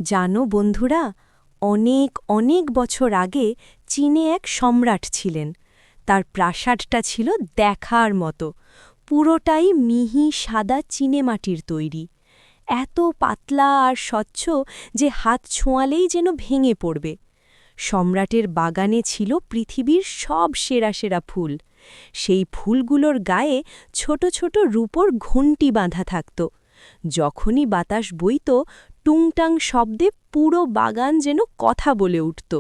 জানো বন্ধুরা, অনেক অনেক বছর আগে চীনে এক সম্রাট ছিলেন। তার প্রাসাদটা ছিল দেখার মতো, পুরোটাই মিহি সাদা চীনেমাটির তৈরি, এত পাতলা আর স্বচ্ছ যে হাত ছোঁয়ালেই যেন ভেঙে পড়বে। সম্রাটের বাগানে ছিল পৃথিবীর সব সেরা সেরা ফুল। সেই ফুলগুলোর গায়ে ছোট ছোট রূপোর ঘণ্টি বাঁধা থাকত। যখনই বাতাস বইত, টুংটাং শব্দে পুরো বাগান যেন কথা বলে উঠত।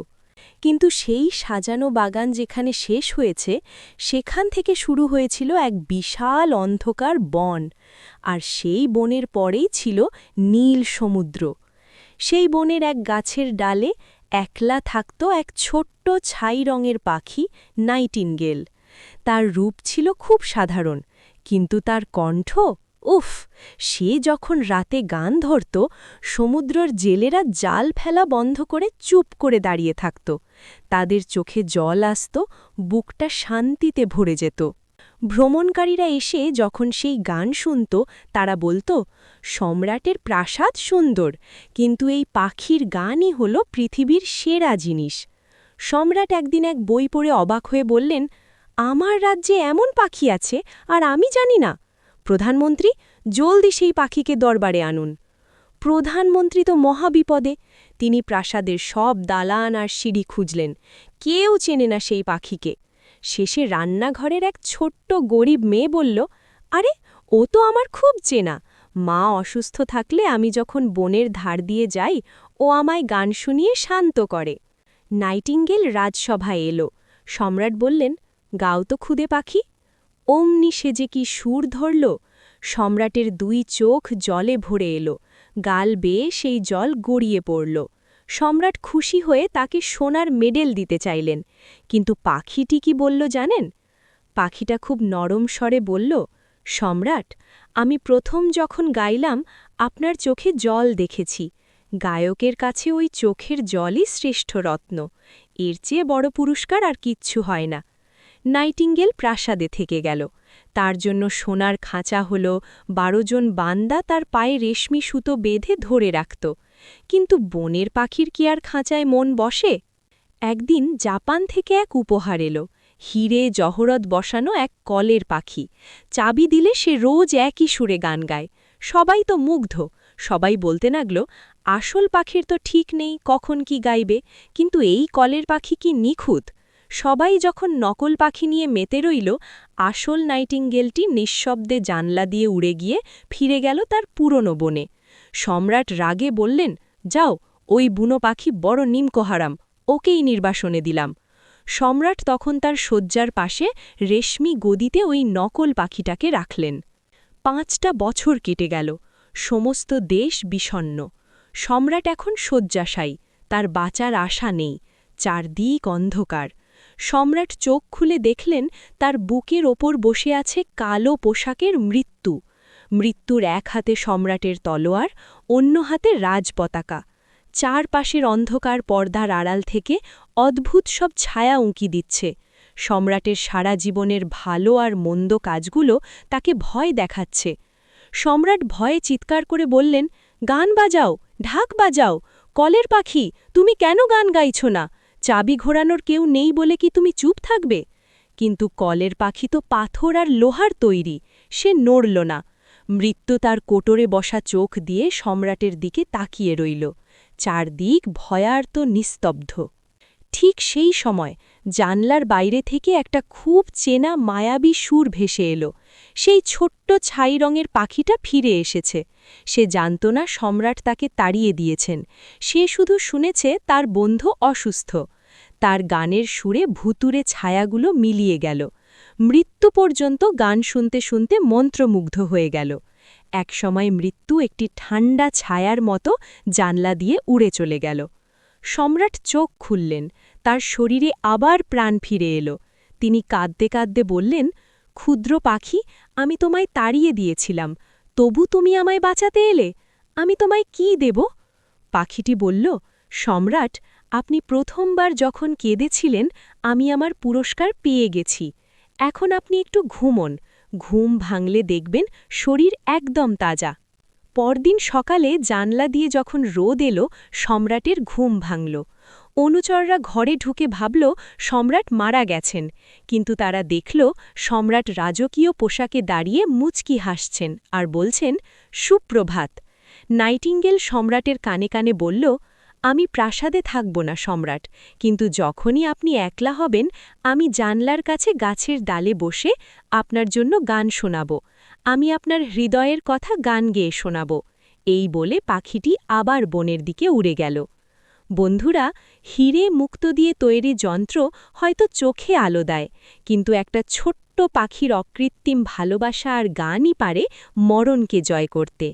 কিন্তু সেই সাজানো বাগান যেখানে শেষ হয়েছে, সেখান থেকে শুরু হয়েছিল এক বিশাল অন্ধকার বন। আর সেই বনের পরেই ছিল নীল সমুদ্র। সেই বনের এক গাছের ডালে একলা থাকত এক ছোট্ট ছাই রঙের পাখি, নাইটিনগেল। তার রূপ ছিল খুব সাধারণ, কিন্তু তার কণ্ঠ, উফ! সে যখন রাতে গান ধরত, সমুদ্রের জেলেরা জাল ফেলা বন্ধ করে চুপ করে দাঁড়িয়ে থাকত। তাদের চোখে জল আসত, বুকটা শান্তিতে ভরে যেত। ভ্রমণকারীরা এসে যখন সেই গান শুনত, তারা বলত, সম্রাটের প্রাসাদ সুন্দর, কিন্তু এই পাখির গানই হল পৃথিবীর সেরা জিনিস। সম্রাট একদিন এক বই পড়ে অবাক হয়ে বললেন, আমার রাজ্যে এমন পাখি আছে আর আমি জানি না। প্রধানমন্ত্রী, জলদি সেই পাখিকে দরবারে আনুন। প্রধানমন্ত্রী তো মহাবিপদে। তিনি প্রাসাদের সব দালান আর সিঁড়ি খুঁজলেন, কেউ চেনে না সেই পাখিকে। শেষে রান্নাঘরের এক ছোট্ট গরিব মেয়ে বলল, আরে, ও তো আমার খুব চেনা। মা অসুস্থ থাকলে আমি যখন বনের ধার দিয়ে যাই, ও আমায় গান শুনিয়ে শান্ত করে। নাইটিঙ্গেল রাজসভায় এলো। সম্রাট বললেন, গাও তো খুদে পাখি। অমনি সে যে কি সুর ধরল! সম্রাটের দুই চোখ জলে ভরে এলো, গাল বেয়ে সেই জল গড়িয়ে পড়ল। সম্রাট খুশি হয়ে তাকে সোনার মেডেল দিতে চাইলেন, কিন্তু পাখিটি কি বলল জানেন? পাখিটা খুব নরম স্বরে বলল, সম্রাট, আমি প্রথম যখন গাইলাম আপনার চোখে জল দেখেছি। গায়কের কাছে ওই চোখের জলই শ্রেষ্ঠ রত্ন। এর চেয়ে বড় পুরস্কার আর কিচ্ছু হয় না। নাইটিঙ্গেল প্রাসাদে থেকে গেল। তার জন্য সোনার খাঁচা হল, 12 জন বান্দা তার পায়ে রেশমি সুতো বেঁধে ধরে রাখত। কিন্তু বনের পাখির কি আর খাঁচায় মন বসে? একদিন জাপান থেকে এক উপহার এলো, হিরে জহরত বসানো এক কলের পাখি। চাবি দিলে সে রোজ একই সুরে গান গায়। সবাই তো মুগ্ধ। সবাই বলতে লাগল, আসল পাখির তো ঠিক নেই কখন কি গাইবে, কিন্তু এই কলের পাখি কি নিখুঁত। সবাই যখন নকল পাখি নিয়ে মেতে রইল, আসল নাইটিঙ্গেলটি নিঃশব্দে জানলা দিয়ে উড়ে গিয়ে ফিরে গেল তার পুরনো বনে। সম্রাট রাগে বললেন, যাও, ওই বুনো পাখি বড় নিমকহারাম, ওকেই নির্বাসনে দিলাম। সম্রাট তখন তার শয্যার পাশে রেশমি গদিতে ওই নকল পাখিটাকে রাখলেন। 5টা বছর কেটে গেল, সমস্ত দেশ বিষণ্ণ। সম্রাট এখন শয্যাশায়ী, তার বাঁচার আশা নেই, চারদিক অন্ধকার। সম্রাট চোখ খুলে দেখলেন, তার বুকের ওপর বসে আছে কালো পোশাকের মৃত্যু। মৃত্যুর এক হাতে সম্রাটের তলোয়ার, অন্য হাতে রাজপতাকা। চারপাশের অন্ধকার পর্দার আড়াল থেকে অদ্ভুত সব ছায়া উঁকি দিচ্ছে। সম্রাটের সারা জীবনের ভালো আর মন্দ কাজগুলো তাকে ভয় দেখাচ্ছে। সম্রাট ভয়ে চিৎকার করে বললেন, গান বাজাও, ঢাক বাজাও। কলের পাখি, তুমি কেন গান গাইছ না? চাবি ঘোরানোর কেউ নেই বলে কি তুমি চুপ থাকবে? কিন্তু কলের পাখি তো পাথর আর লোহার তৈরি, সে নড়ল না। মৃত্যু তার কোটরে বসা চোখ দিয়ে সম্রাটের দিকে তাকিয়ে রইল। চারদিক ভয়ার্ত নিস্তব্ধ। ঠিক সেই সময় জানলার বাইরে থেকে একটা খুব চেনা মায়াবী সুর ভেসে এলো। সেই ছোট্ট ছাই রঙের পাখিটা ফিরে এসেছে। সে জানত না সম্রাট তাকে তাড়িয়ে দিয়েছেন, সে শুধু শুনেছে তার বন্ধু অসুস্থ। তার গানের সুরে ভুতুরে ছায়াগুলো মিলিয়ে গেল। মৃত্যু পর্যন্ত গান শুনতে শুনতে মন্ত্রমুগ্ধ হয়ে গেল। একসময় মৃত্যু একটি ঠান্ডা ছায়ার মতো জানলা দিয়ে উড়ে চলে গেল। সম্রাট চোখ খুললেন, তার শরীরে আবার প্রাণ ফিরে এলো। তিনি কাঁদতে কাঁদতে বললেন, ক্ষুদ্র পাখি, আমি তোমায় তাড়িয়ে দিয়েছিলাম, তবু তুমি আমায় বাঁচাতে এলে। আমি তোমায় কি দেব? পাখিটি বলল, সম্রাট, আপনি প্রথমবার যখন কেঁদেছিলেন আমি আমার পুরস্কার পেয়ে গেছি। এখন আপনি একটু ঘুমন, ঘুম ভাঙলে দেখবেন শরীর একদম তাজা। পরদিন সকালে জানলা দিয়ে যখন রোদ এলো সম্রাটের ঘুম ভাঙল। অনুচররা ঘরে ঢুকে ভাবল সম্রাট মারা গেছেন, কিন্তু তারা দেখল সম্রাট রাজকীয় পোশাকে দাঁড়িয়ে মুচকি হাসছেন আর বলছেন, সুপ্রভাত। নাইটিঙ্গেল সম্রাটের কানে কানে বলল, আমি প্রাসাদে থাকব না সম্রাট, কিন্তু যখনই আপনি একলা হবেন আমি জানলার কাছে গাছের ডালে বসে আপনার জন্য গান শোনাব। আমি আপনার হৃদয়ের কথা গান গেয়ে শোনাব। এই বলে পাখিটি আবার বনের দিকে উড়ে গেল। বন্ধুরা, হিরে মুক্তো দিয়ে তৈরি যন্ত্র হয়তো চোখে আলো দেয়, কিন্তু একটা ছোট্ট পাখির অকৃত্রিম ভালোবাসা আর গানই পারে মরণকে জয় করতে।